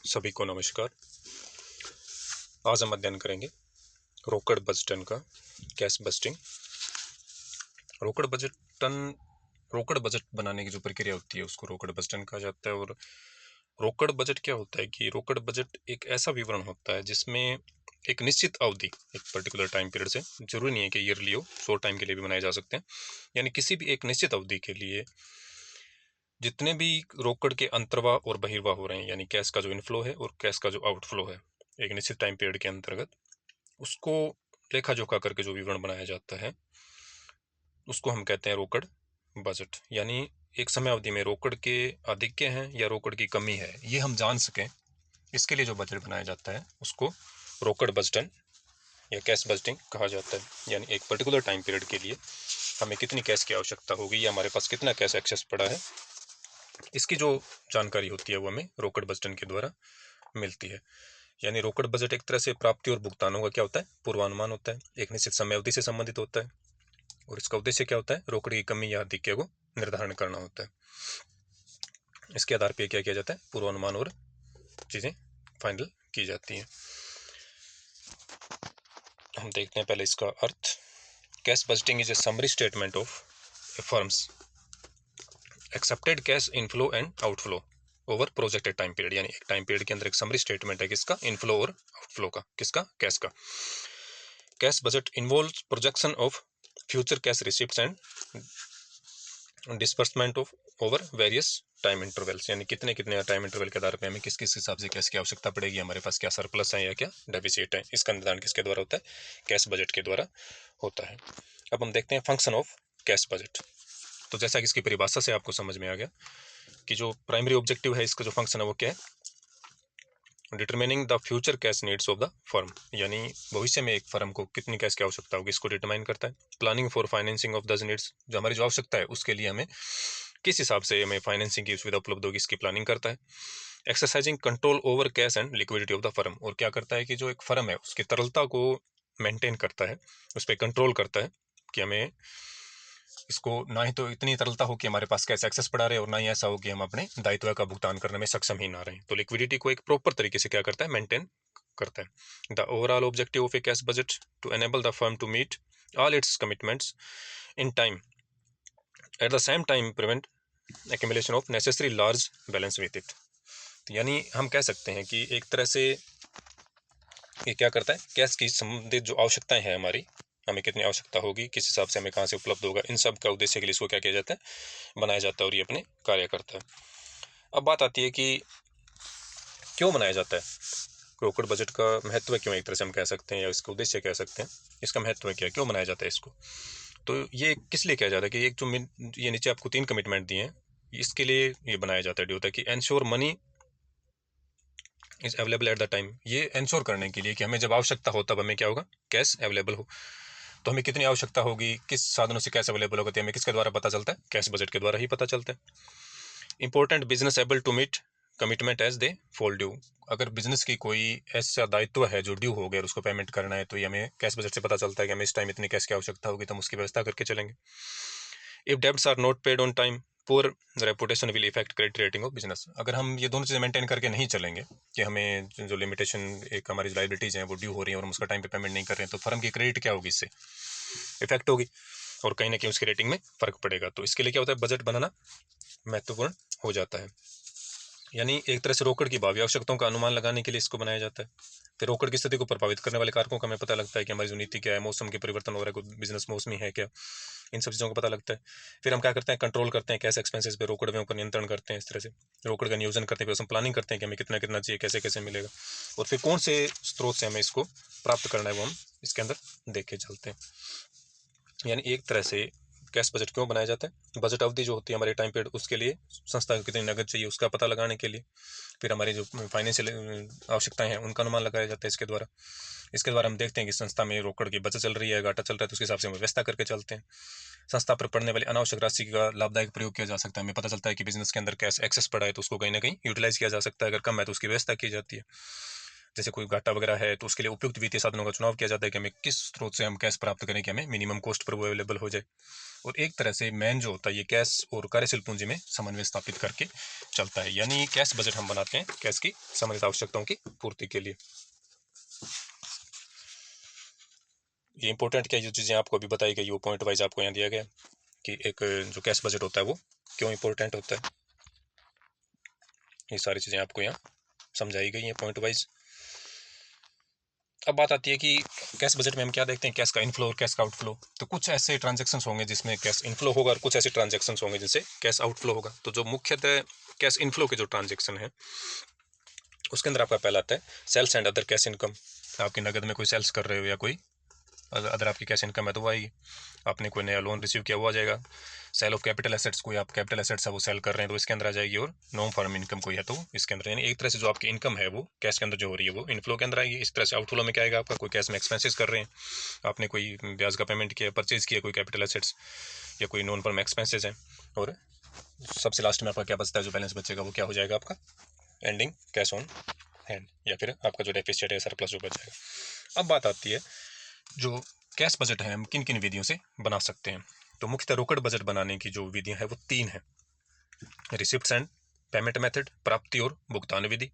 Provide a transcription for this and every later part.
सभी को नमस्कार। आज हम अध्ययन करेंगे रोकड़ बजटन का, कैश बजटिंग। रोकड़ बजटन रोकड़ बजट बनाने की जो प्रक्रिया होती है उसको रोकड़ बजटन कहा जाता है। और रोकड़ बजट क्या होता है कि रोकड़ बजट एक ऐसा विवरण होता है जिसमें एक निश्चित अवधि, एक पर्टिकुलर टाइम पीरियड से, जरूरी नहीं है कि ईयरली हो, शॉर्ट टाइम के लिए भी बनाए जा सकते हैं, यानी किसी भी एक निश्चित अवधि के लिए जितने भी रोकड़ के अंतर्वाह और बहिर्वाह हो रहे हैं, यानी कैश का जो इनफ्लो है और कैश का जो आउटफ्लो है एक निश्चित टाइम पीरियड के अंतर्गत, उसको लेखा जोखा करके जो विवरण बनाया जाता है उसको हम कहते हैं रोकड़ बजट। यानी एक समय अवधि में रोकड़ के आधिक्य हैं या रोकड़ की कमी है, ये हम जान सकें, इसके लिए जो बजट बनाया जाता है उसको रोकड़ बजटन या कैश बजटिंग कहा जाता है। यानी एक पर्टिकुलर टाइम पीरियड के लिए हमें कितनी कैश की आवश्यकता होगी या हमारे पास कितना कैश एक्सेस पड़ा है, इसकी जो जानकारी होती है वो हमें रोकड़ बजटन के द्वारा मिलती है। यानी रोकड़ बजट एक तरह से प्राप्ति और भुगतानों का क्या होता है, पूर्वानुमान होता है, एक निश्चित समय अवधि से संबंधित होता है। और इसका उद्देश्य क्या होता है, रोकड़ की कमी या आधिक्य को निर्धारण करना होता है। इसके आधार पर क्या किया जाता है, पूर्वानुमान और चीजें फाइनल की जाती हैं। हम देखते हैं पहले इसका अर्थ। Cash budgeting is a summary statement of a firm's accepted cash inflow and outflow over projected time period. यानी एक टाइम पीरियड के अंदर एक समरी स्टेटमेंट है किसका, इनफ्लो और आउटफ्लो का, किसका, कैश का। Cash budget involves projection of future cash receipts and disbursement of over various time intervals. यानी कितने कितने टाइम इंटरवल के आधार पर हमें किस किस हिसाब से कैश की आवश्यकता पड़ेगी, हमारे पास क्या सरप्लस है या क्या डेफिसिट है, इसका निर्धारण किसके द्वारा होता है, कैश बजट के द्वारा होता है। अब हम देखते हैं फंक्शन ऑफ कैश बजट। तो जैसा कि इसकी परिभाषा से आपको समझ में आ गया कि जो प्राइमरी ऑब्जेक्टिव है इसका, जो फंक्शन है वो क्या है, determining the future cash needs of the firm. यानी भविष्य में एक फर्म को कितनी कैश की आवश्यकता होगी इसको डिटरमाइन करता है। Planning for financing of the needs, जो हमारी जो आवश्यकता है उसके लिए हमें किस हिसाब से हमें फाइनेंसिंग की सुविधा उपलब्ध होगी इसकी प्लानिंग करता है। Exercising control over cash and liquidity of the firm, और क्या करता है कि जो एक फर्म है उसकी तरलता को मेंटेन करता है, उस पर कंट्रोल करता है कि हमें इसको ना ही तो इतनी तरलता हो कि हमारे पास कैश एक्सेस पड़ा रहे और ना ही ऐसा हो कि हम अपने दायित्व का भुगतान करने में सक्षम ही ना रहें। तो लिक्विडिटी को एक प्रॉपर तरीके से क्या करता है, मेंटेन करता है। The overall objective of a cash budget to enable the firm to meet all its commitments in time, at the same time prevent accumulation of necessary large balance with it. यानी हम कह सकते हैं कि एक तरह से ये क्या करता है, कैश की संबंधित जो आवश्यकताएं हैं हमारी, हमें कितनी आवश्यकता होगी, किस हिसाब से हमें कहाँ से उपलब्ध होगा, इन सब का उद्देश्य के लिए इसको क्या किया जाता है, बनाया जाता है और ये अपने कार्य करता है। अब बात आती है कि क्यों बनाया जाता है, रोकड़ बजट का महत्व क्यों, एक तरह से हम कह सकते हैं, या इसका उद्देश्य कह सकते हैं, इसका महत्व क्या है, क्यों बनाया जाता है इसको। तो ये किस लिए किया जाता है कि एक जो ये नीचे आपको 3 कमिटमेंट दिए हैं, इसके लिए ये बनाया जाता है, होता है कि ensure money is available at the time. ये एंश्योर करने के लिए कि हमें जब आवश्यकता हो तब हमें क्या होगा, कैश अवेलेबल हो। तो हमें कितनी आवश्यकता होगी, किस साधनों से कैश अवेलेबल होगा, तो हमें किसके द्वारा पता चलता है, कैश बजट के द्वारा ही पता चलता है। Important business able to meet commitment as they fall due. अगर बिजनेस की कोई ऐसा दायित्व है जो ड्यू हो गया और उसको पेमेंट करना है, तो ये हमें कैश बजट से पता चलता है कि हमें इस टाइम इतनी कैश की आवश्यकता होगी, तो हम उसकी व्यवस्था करके चलेंगे। If debts are not paid on time, poor reputation will effect credit rating of business. अगर हम ये दोनों चीज़ें मेंटेन करके नहीं चलेंगे कि हमें जो लिमिटेशन, एक हमारी लाइबिलिटीज़ हैं वो ड्यू हो रही हैं और हम उसका टाइम पे पेमेंट नहीं कर रहे हैं, तो फर्म की क्रेडिट क्या होगी, इससे इफेक्ट होगी और कहीं ना कहीं उसकी रेटिंग में फर्क पड़ेगा। तो इसके लिए क्या होता है, बजट बनाना महत्वपूर्ण हो जाता है। यानी एक तरह से रोकड़ की भावी आवश्यकताओं का अनुमान लगाने के लिए इसको बनाया जाता है। फिर रोकड़ की स्थिति को प्रभावित करने वाले कारकों का हमें पता लगता है कि हमारी जो नीति क्या है, मौसम के परिवर्तन हो रहा है, कोई बिजनेस मौसमी है क्या, इन सब चीज़ों का पता लगता है। फिर हम क्या करते हैं, कंट्रोल करते हैं कैश एक्सपेंसेस पे, रोकड़ व्ययों पर नियंत्रण करते हैं। इस तरह से रोकड़ का नियोजन करते हैं, फिर हम प्लानिंग करते हैं कि हमें कितना कितना चाहिए, कैसे कैसे मिलेगा, और फिर कौन से स्रोत से हमें इसको प्राप्त करना है वो हम इसके अंदर देख के चलते हैं। यानी एक तरह से कैश बजट क्यों बनाया जाता है, बजट अवधि जो होती है हमारे टाइम पीरियड, उसके लिए संस्था को कितनी नगद चाहिए उसका पता लगाने के लिए। फिर हमारी जो फाइनेंशियल आवश्यकताएं हैं उनका अनुमान लगाया जाता है इसके द्वारा। इसके द्वारा हम देखते हैं कि संस्था में रोकड़ की बचत चल रही है, घाटा चल रहा है, तो उसके हिसाब से हम व्यवस्था करके चलते हैं। संस्था पर पड़ने वाली अनावश्यक राशि का लाभदायक प्रयोग किया जा सकता है। हमें पता चलता है कि बिजनेस के अंदर कैश एक्सेस पड़ा है तो उसको कहीं ना कहीं यूटिलाइज किया जा सकता है, अगर कम है तो उसकी व्यवस्था की जाती है। जैसे कोई घाटा वगैरह है तो उसके लिए उपयुक्त वित्तीय साधनों का चुनाव किया जाता है कि हमें किस स्रोत से हम कैश प्राप्त करें कि हमें मिनिमम कॉस्ट पर वो अवेलेबल हो जाए। और एक तरह से मेन जो होता है ये कैश और कार्यशील पूंजी में समन्वय स्थापित करके चलता है, यानी कैश बजट हम बनाते हैं कैश की समन्वित आवश्यकताओं की पूर्ति के लिए। ये इंपॉर्टेंट क्या, जो चीज़ें आपको अभी बताई गई वो पॉइंट वाइज आपको यहाँ दिया गया कि एक जो कैश बजट होता है वो क्यों इंपॉर्टेंट होता है, ये सारी चीज़ें आपको यहाँ समझाई गई हैं पॉइंट वाइज। अब बात आती है कि कैश बजट में हम क्या देखते हैं, कैश का इनफ्लो और कैश का आउटफ्लो। तो कुछ ऐसे ट्रांजैक्शंस होंगे जिसमें कैश इनफ्लो होगा और कुछ ऐसे ट्रांजैक्शंस होंगे जिनसे कैश आउटफ्लो होगा। तो जो मुख्यतः कैश इनफ्लो के जो ट्रांजैक्शन है उसके अंदर आपका पहला आता है sales and other cash income. आपकी नगद में कोई सेल्स कर रहे हो या कोई अदर आपकी कैश इनकम है तो वो आएगी। आपने कोई नया लोन रिसीव किया वो आ जाएगा। सेल ऑफ कैपिटल एसेट्स, कोई आप कैपिटल एसेट्स है वो सेल कर रहे हैं तो इसके अंदर आ जाएगी। और नॉन फार्म इनकम कोई है तो इसके अंदर, यानी एक तरह से जो आपकी इनकम है वो कैश के अंदर जो हो रही है वो इनफ्लो के अंदर आएगी। इस तरह से आउटफ्लो में क्या आएगा आपका, कोई कैश में एक्सपेंसेस कर रहे हैं, आपने कोई ब्याज का पेमेंट किया, परचेज किया कोई कैपिटल एसेट्स या कोई नॉन फार्म एक्सपेंसेस है, और सबसे लास्ट में आपका क्या बचता है, जो बैलेंस बचेगा वो क्या हो जाएगा आपका एंडिंग कैश ऑन हैंड, या फिर आपका जो डेफिसिट है सरप्लस जो बच जाएगा। अब बात आती है जो कैश बजट है हम किन किन विधियों से बना सकते हैं। तो मुख्यतः रोकड़ बजट बनाने की जो विधियां हैं वो 3 हैं। रिसिप्ट्स एंड पेमेंट मेथड, प्राप्ति और भुगतान विधि।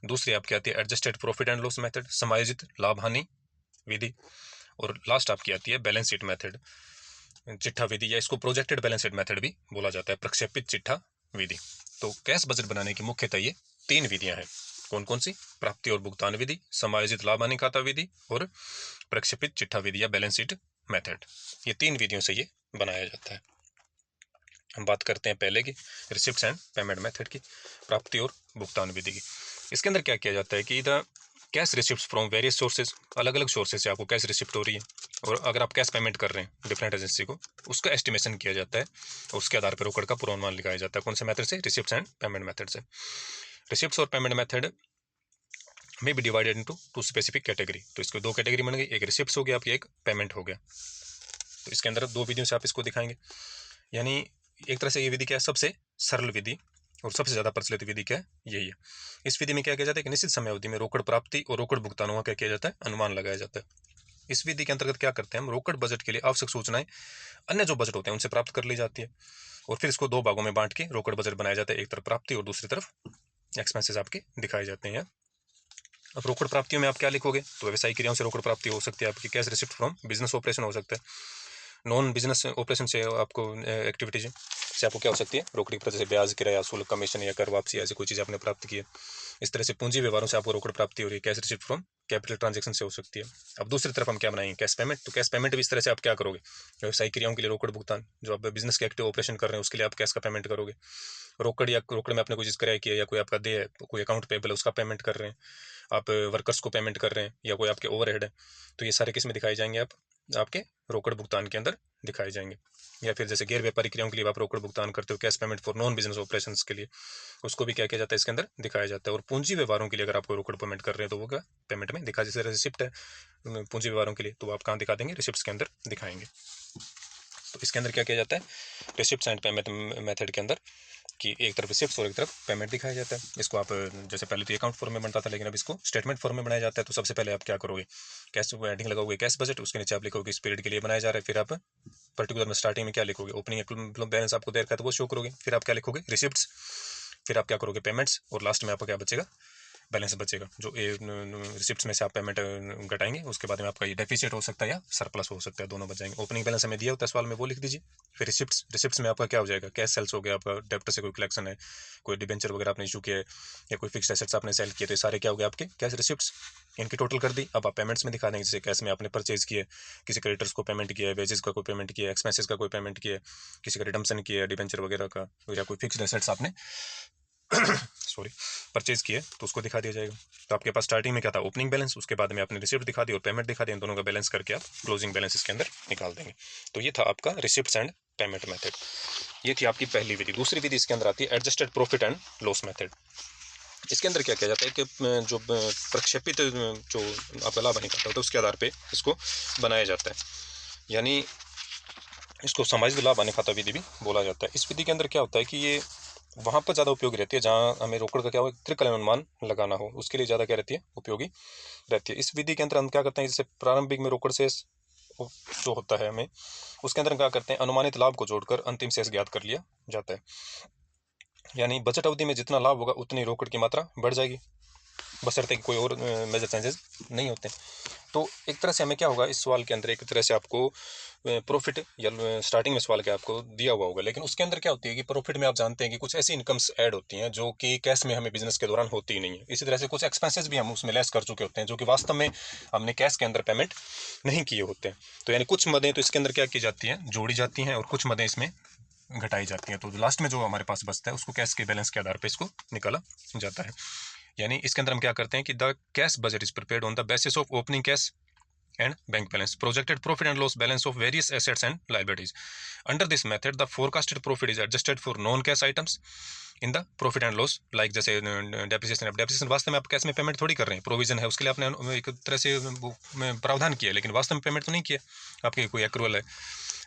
दूसरी आपकी आती है adjusted profit and loss method, समायोजित लाभ हानि विधि। और लास्ट आपकी आती है बैलेंस शीट मेथड, चिट्ठा विधि, या इसको प्रोजेक्टेड बैलेंस शीट मेथड भी बोला जाता है, प्रक्षेपित चिट्ठा विधि। तो कैश बजट बनाने की मुख्यतः ये 3 विधियां हैं। कौन कौन सी, प्राप्ति और भुगतान विधि, समायोजित लाभ हानि खाता विधि और प्रक्षेपित चिट्ठा विधि या बैलेंस शीट मेथड। ये 3 विधियों से ये बनाया जाता है। हम बात करते हैं पहले की रिसिप्ट्स एंड पेमेंट मेथड की, प्राप्ति और भुगतान विधि की। इसके अंदर क्या किया जाता है कि the cash receipts from various sources, अलग अलग सोर्सेज से आपको कैश रिसिप्ट हो रही है, और अगर आप कैश पेमेंट कर रहे हैं डिफरेंट एजेंसी को, उसका एस्टिमेशन किया जाता है और उसके आधार पर रोकड़ का पूर्वानुमान लगाया जाता है। कौन से मेथड से, रिसिप्ट्स एंड पेमेंट मेथड से। रिसिप्ट्स और पेमेंट मेथड में भी डिवाइडेड इनटू 2 स्पेसिफिक कैटेगरी। तो इसको 2 कैटेगरी बन गई, एक रिसिप्ट्स हो गया आपकी, एक पेमेंट हो गया। तो इसके अंदर 2 विधियों से आप इसको दिखाएंगे, यानी एक तरह से ये विधि क्या है, सबसे सरल विधि और सबसे ज़्यादा प्रचलित विधि क्या है, यही है। इस विधि में क्या किया जाता है कि निश्चित समय अवधि में रोकड़ प्राप्ति और रोकड़ भुगतानों का क्या किया जाता है, अनुमान लगाया जाता है। इस विधि के अंतर्गत क्या करते हैं हम, रोकड़ बजट के लिए आवश्यक सूचनाएं अन्य जो बजट होते हैं उनसे प्राप्त कर ली जाती है, और फिर इसको 2 भागों में बांट के रोकड़ बजट बनाया जाता है। एक तरफ प्राप्ति और दूसरी तरफ एक्सपेंसेस आपके दिखाए जाते हैं। अब रोकड़ प्राप्तियों में आप क्या लिखोगे, तो व्यवसायिक क्रियाओं से रोकड़ प्राप्ति हो सकती है आपकी, cash receipt from business operation हो सकता है, नॉन बिजनेस ऑपरेशन से आपको एक्टिविटीज से आपको क्या हो सकती है, रोकड़ी पर जैसे ब्याज, किराया, शुल्क, कमीशन या कर वापसी, ऐसी कोई चीज़ आपने प्राप्त की है। इस तरह से पूंजी व्यवहारों से आपको रोकड़ प्राप्ति हो रही है, cash receipt from capital transaction से हो सकती है। अब दूसरी तरफ हम क्या बनाएंगे, कैश पेमेंट। तो कैश पेमेंट भी इस तरह से आप क्या करोगे, व्यवसायिक क्रियाओं के लिए रोकड़ भुगतान, जो आप बिजनेस के एक्टिव ऑपरेशन कर रहे हैं उसके लिए आप कैश का पेमेंट करोगे। रोकड़ या रोकड़ में आपने कोई चीज़ किराया किया या कोई आपका देय है, कोई अकाउंट पेबल है उसका पेमेंट कर रहे हैं, आप वर्कर्स को पेमेंट कर रहे हैं या कोई आपके ओवरहेड है, तो ये सारे किस में दिखाए जाएंगे, आप आपके रोकड़ भुगतान के अंदर दिखाए जाएंगे। या फिर जैसे गैर व्यापारिक क्रियाओं के लिए आप रोकड़ भुगतान करते हो, cash payment for non business operations के लिए, उसको भी क्या किया जाता है, इसके अंदर दिखाया जाता है। और पूंजी व्यवहारों के लिए अगर आपको रोकड़ पेमेंट कर रहे हैं तो वो क्या पेमेंट में दिखा, जैसे रिसिप्ट है पूंजी व्यवहारों के लिए तो आप कहाँ दिखा देंगे, रिसिप्ट्स के अंदर दिखाएंगे। तो इसके अंदर क्या किया जाता है, रिसिप्ट्स एंड पेमेंट मेथड के अंदर कि एक तरफ रिसिप्ट्स और एक तरफ पेमेंट दिखाया जाता है। इसको आप जैसे पहले तो अकाउंट फॉर्म में बनता था लेकिन अब इसको स्टेटमेंट फॉर्म में बनाया जाता है। तो सबसे पहले आप क्या करोगे, कैश हेडिंग लगाओगे कैश बजट, उसके नीचे आप लिखोगे इस पीरियड के लिए बनाया जा रहा है, फिर आप पर्टिकुलर में स्टार्टिंग में क्या लिखोगे, ओपनिंग बैलेंस आपको दे रखा है तो वो शो करोगे, फिर आप क्या लिखोगे, रिसिप्ट्स, फिर आप क्या करोगे, पेमेंट्स, और लास्ट में आपका क्या बचेगा, बैलेंस बचेगा। जो रिसिप्ट्स में से आप पेमेंट घटाएंगे उसके बाद में आपका ये डेफिसिट हो सकता है या सरप्लस हो सकता है, दोनों बच जाएंगे। ओपनिंग बैलेंस हमें दिया होता है सवाल में, वो लिख दीजिए। फिर रिसिप्ट्स में आपका क्या हो जाएगा, कैश सेल्स हो गया, आपका डेप्टर से कोई कलेक्शन है, कोई डिबेंचर वगैरह आपने इशू किया है या कोई फिक्स्ड एसेट्स आपने सेल किए, तो ये सारे क्या हो गए आपके कैश रिसिप्ट्स, इनकी टोटल कर दी। अब आप पेमेंट्स में दिखा देंगे, जैसे कैश में आपने परचेज किए, किसी क्रेडिटर्स को पेमेंट किया है, वेजेस का कोई पेमेंट किया है, एक्सपेंसेस का कोई पेमेंट किया है, किसी का रिडम्पशन किया है डिबेंचर वगैरह का, या कोई फिक्स्ड एसेट्स आपने सॉरी परचेज किए तो उसको दिखा दिया जाएगा। तो आपके पास स्टार्टिंग में क्या था, ओपनिंग बैलेंस, उसके बाद में आपने रिसिप्ट दिखा दी और पेमेंट दिखा दी, इन दोनों का बैलेंस करके आप क्लोजिंग बैलेंस इसके अंदर निकाल देंगे। तो ये था आपका रिसिप्ट्स एंड पेमेंट मेथड, ये थी आपकी पहली विधि। दूसरी विधि इसके अंदर आती है adjusted profit and loss method. इसके अंदर क्या किया जाता है कि जो प्रक्षेपित जो आपका लाभ हानि खाता होता है उसके आधार पर इसको बनाया जाता है, यानी इसको समायोजित लाभ हानि खाता विधि भी बोला जाता है। इस विधि के अंदर क्या होता है कि ये वहाँ पर ज़्यादा उपयोगी रहती है जहाँ हमें रोकड़ का क्या हो त्रिकालीन अनुमान लगाना हो, उसके लिए ज़्यादा क्या रहती है, उपयोगी रहती है। इस विधि के अंदर हम क्या करते हैं, जैसे प्रारंभिक में रोकड़ शेष जो होता है हमें, उसके अंदर क्या करते हैं, अनुमानित लाभ को जोड़कर अंतिम शेष ज्ञात कर लिया जाता है। यानी बजट अवधि में जितना लाभ होगा उतनी रोकड़ की मात्रा बढ़ जाएगी, बशर्ते कि कोई और मेजर चेंजेस नहीं होते। तो एक तरह से हमें क्या होगा, इस सवाल के अंदर एक तरह से आपको प्रॉफिट या स्टार्टिंग में सवाल क्या आपको दिया हुआ होगा, लेकिन उसके अंदर क्या होती है कि प्रॉफिट में आप जानते हैं कि कुछ ऐसी इनकम्स ऐड होती हैं जो कि कैश में हमें बिजनेस के दौरान होती ही नहीं है। इसी तरह से कुछ एक्सपेंसेस भी हम उसमें लेस कर चुके होते हैं जो कि वास्तव में हमने कैश के अंदर पेमेंट नहीं किए होते हैं। तो यानी कुछ मदें तो इसके अंदर क्या की जाती हैं, जोड़ी जाती हैं, और कुछ मदें इसमें घटाई जाती हैं। तो लास्ट में जो हमारे पास बचता है उसको कैश के बैलेंस के आधार पर इसको निकाला जाता है। यानी इसके अंदर हम क्या करते हैं कि the cash budget is prepared on the basis of opening cash and bank balance, projected profit and loss balance of various assets and liabilities. Under this method, the forecasted profit is adjusted for non-cash items in the profit and loss, like जैसे depreciation. अब depreciation वास्तव में आप cash में payment थोड़ी कर रहे हैं, प्रोविजन है, उसके लिए आपने एक तरह से प्रावधान किया है, लेकिन वास्तव में पेमेंट तो नहीं किया, आपके कोई एक्रूअल है।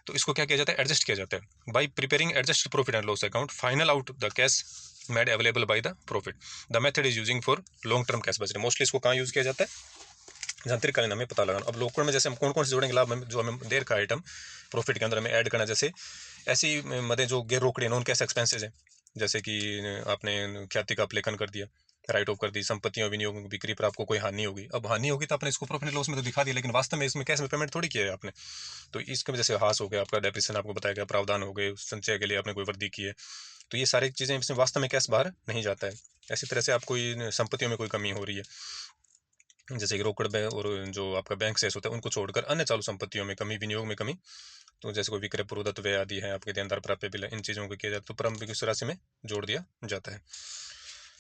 तो इसको क्या किया जाता है, एडजस्ट किया जाता है। By preparing adjusted profit and loss account, final out the cash made available by the profit. The method is using for long term cash budget. Mostly इसको कहाँ यूज किया जाता है, जंत्रिकालीन हमें पता लगाना। अब लोकल में जैसे हम कौन कौन से जोड़ेंगे लाभ, जो हमें देर का आइटम प्रॉफिट के अंदर हमें ऐड करना, जैसे ऐसी मदें जो गैर रोकड़े नॉन कैश एक्सपेंसेज हैं, जैसे कि आपने ख्याति का अपलेखन कर दिया, राइट ऑफ कर दी, संपत्तियों विनियोग बिक्री पर आपको कोई हानि होगी। अब हानि होगी तो आपने इसको प्रॉफिट लॉस में तो दिखा दिया, लेकिन वास्तव में इसमें कैश में पेमेंट थोड़ी किया है आपने। तो इसकी वजह से हास हो गया आपका, डेप्रिसिएशन आपको बताया गया, प्रावधान हो गए, संचय के लिए आपने कोई वृद्धि की है, तो ये सारी चीज़ें इसमें वास्तव में कैश बाहर नहीं जाता है। ऐसी तरह से आप कोई संपत्तियों में कोई कमी हो रही है, जैसे कि रोकड़ में और जो आपका बैंक शेष होता है उनको छोड़कर अन्य चालू संपत्तियों में कमी, विनियोग में कमी, तो जैसे कोई विक्रय पूर्वदत्त व्यय आदि है, आपके देनदार प्राप्य बिल, इन चीज़ों को किया जाता है तो प्रारंभिक उस राशि में जोड़ दिया जाता है।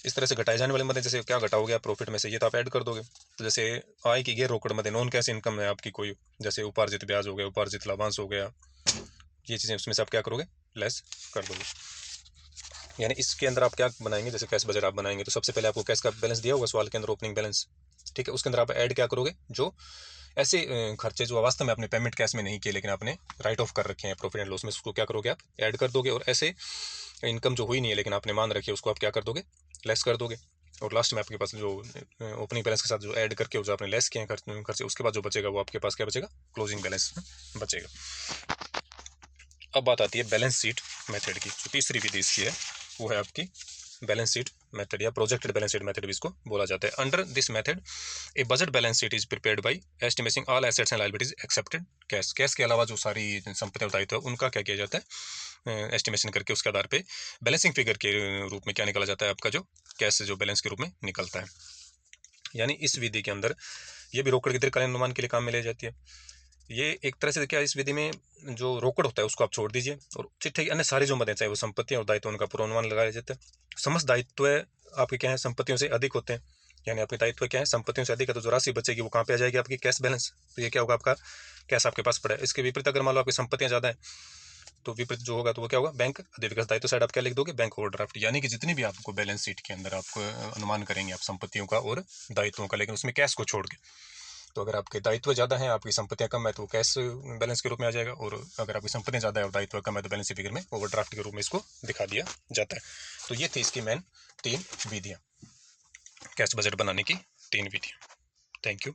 इस तरह से घटाए जाने वाले मदें, जैसे क्या घटाओगे आप प्रॉफिट में से, ये तो आप ऐड कर दोगे। तो जैसे आय की गैर रोकड़ मदें, नॉन कैश इनकम है आपकी कोई, जैसे उपार्जित ब्याज हो गया, उपार्जित लाभांश हो गया, ये चीज़ें उसमें से आप क्या करोगे, लेस कर दोगे। यानी इसके अंदर आप क्या बनाएंगे, जैसे कैश बजट आप बनाएंगे तो सबसे पहले आपको कैश का बैलेंस दिया होगा सवाल के अंदर, ओपनिंग बैलेंस, ठीक है। उसके अंदर आप ऐड क्या करोगे, जो ऐसे खर्चे जो वास्तव में आपने पेमेंट कैश में नहीं किए लेकिन आपने राइट ऑफ कर रखे हैं प्रॉफिट एंड लॉस में, उसको क्या करोगे, आप ऐड कर दोगे। और ऐसे इनकम जो हुई नहीं है लेकिन आपने मान रखी है, उसको आप क्या कर दोगे, लेस कर दोगे। और लास्ट में आपके पास जो ओपनिंग बैलेंस के साथ जो ऐड करके जो आपने लेस किए हैं खर्चे, उसके बाद जो बचेगा वो आपके पास क्या बचेगा, क्लोजिंग बैलेंस बचेगा। अब बात आती है बैलेंस शीट मेथड की। जो तीसरी विधि इसकी है वो है आपकी बैलेंस शीट मेथड, या प्रोजेक्टेड बैलेंस शीट मेथड भी इसको बोला जाता है। Under this method A budget balance sheet is prepared by estimating all assets and liabilities accepted cash. Cash के अलावा जो सारी संपत्तियां दायित्व है उनका क्या किया जाता है, एस्टिमेशन करके उसके आधार पे बैलेंसिंग फिगर के रूप में क्या निकला जाता है, आपका जो कैश जो बैलेंस के रूप में निकलता है। यानी इस विधि के अंदर ये भी रोकड़ की दीर्घकालीन अनुमान के लिए काम में ले जाती है। ये एक तरह से क्या, इस विधि में जो रोकड़ होता है उसको आप छोड़ दीजिए, और चिट्ठे की अन्य सारी जो मदें, चाहे वो संपत्तियां और दायित्व, उनका पूर्वानुमान लगाया जाता है। समस्त दायित्व आपके क्या है, संपत्तियों से अधिक होते हैं, यानी आपके दायित्व क्या है, संपत्तियों से अधिक है, तो जो राशि बचेगी वो कहाँ पे आ जाएगी, आपकी कैश बैलेंस। तो ये क्या होगा, आपका कैश आपके पास पड़ा है। इसके विपरीत अगर मान लो आपकी संपत्तियां ज्यादा है, तो विपरीत जो होगा तो वो क्या होगा, बैंक अधिविकास दायित्व साइड आप क्या लिख दोगे, बैंक ओवरड्राफ्ट। यानी कि जितनी भी आपको बैलेंस शीट के अंदर आपको अनुमान करेंगे आप संपत्तियों का और दायित्वों का, लेकिन उसमें कैश को छोड़ के। तो अगर आपके दायित्व ज़्यादा हैं, आपकी संपत्तियां कम है, तो कैश बैलेंस के रूप में आ जाएगा, और अगर आपकी संपत्तियां ज़्यादा है और दायित्व कम है तो बैलेंस फिगर में ओवरड्राफ्ट के रूप में इसको दिखा दिया जाता है। तो ये थी इसकी मेन 3 विधियाँ, कैश बजट बनाने की 3 विधियाँ। Thank you.